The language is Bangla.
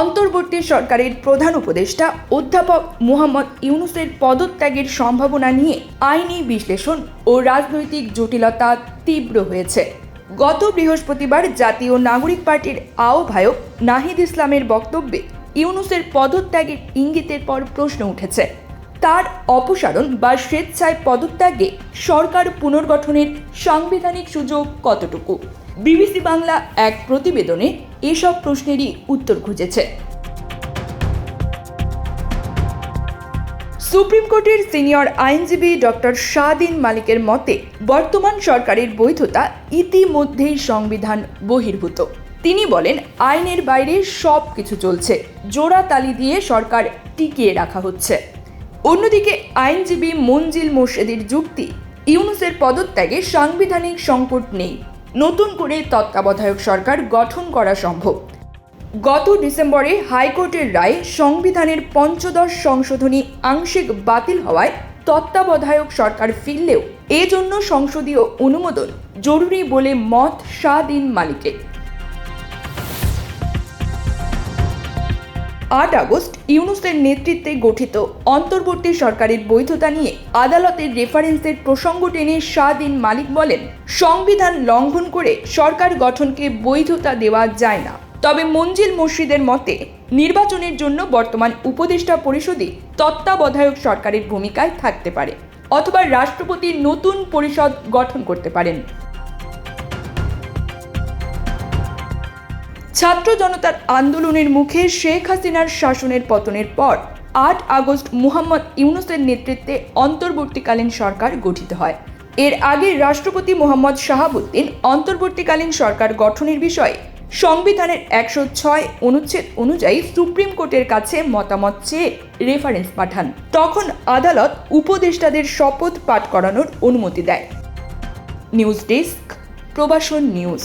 অন্তর্বর্তী সরকারের প্রধান উপদেষ্টা অধ্যাপক মোহাম্মদ ইউনূসের পদত্যাগের সম্ভাবনা নিয়ে আইনি বিশ্লেষণ ও রাজনৈতিক জটিলতা তীব্র হয়েছে। গত বৃহস্পতিবার জাতীয় নাগরিক পার্টির আহ্বায়ক নাহিদ ইসলামের বক্তব্যে ইউনূসের পদত্যাগের ইঙ্গিতের পর প্রশ্ন উঠেছে, তার অপসারণ বা স্বেচ্ছায় পদত্যাগে সরকার পুনর্গঠনের সাংবিধানিক সুযোগ কতটুকু। বিবিসি বাংলা এক প্রতিবেদনে এসব প্রশ্নেরই উত্তর খুঁজেছে। সুপ্রিম কোর্টের সিনিয়র আইনজীবী ডক্টর শাহদিন মালিকের মতে বর্তমান সরকারের বৈধতা ইতিমধ্যেই সংবিধান বহির্ভূত। তিনি বলেন, আইনের বাইরে সব কিছু চলছে, জোড়া তালি দিয়ে সরকার টিকিয়ে রাখা হচ্ছে। অন্যদিকে আইনজীবী মঞ্জিল মোর্শেদের যুক্তি, ইউনূসের পদত্যাগে সাংবিধানিক সংকট নেই, নতুন করে তত্ত্বাবধায়ক সরকার গঠন করা সম্ভব। গত ডিসেম্বরে হাইকোর্টের রায়ে সংবিধানের ৫৫ সংশোধনী আংশিক বাতিল হওয়ায় তত্ত্বাবধায়ক সরকার ফিরলেও এজন্য সংসদীয় অনুমোদন জরুরি বলে মত শাহদিন মালিকের। ৮ আগস্ট ইউনূসের নেতৃত্বে গঠিত অন্তর্বর্তী সরকারের বৈধতা নিয়ে আদালতের রেফারেন্সের প্রসঙ্গ টেনে শাহদিন মালিক বলেন, সংবিধান লঙ্ঘন করে সরকার গঠনকে বৈধতা দেওয়া যায় না। তবে মঞ্জিল মোর্শেদের মতে নির্বাচনের জন্য বর্তমান উপদেষ্টা পরিষদই তত্ত্বাবধায়ক সরকারের ভূমিকায় থাকতে পারে, অথবা রাষ্ট্রপতি নতুন পরিষদ গঠন করতে পারেন। ছাত্র জনতার আন্দোলনের মুখে শেখ হাসিনার শাসনের পতনের পর ৮ আগস্ট মোহাম্মদ ইউনূসের নেতৃত্বে অন্তর্বর্তীকালীন সরকার গঠিত হয়। এর আগে রাষ্ট্রপতি মোহাম্মদ শাহাবুদ্দিন অন্তর্বর্তীকালীন সরকার গঠনের বিষয়ে সংবিধানের ১০৬ অনুচ্ছেদ অনুযায়ী সুপ্রিম কোর্টের কাছে মতামত চেয়ে রেফারেন্স পাঠান। তখন আদালত উপদেষ্টাদের শপথ পাঠ করানোর অনুমতি দেয়। News desk, Probashon news.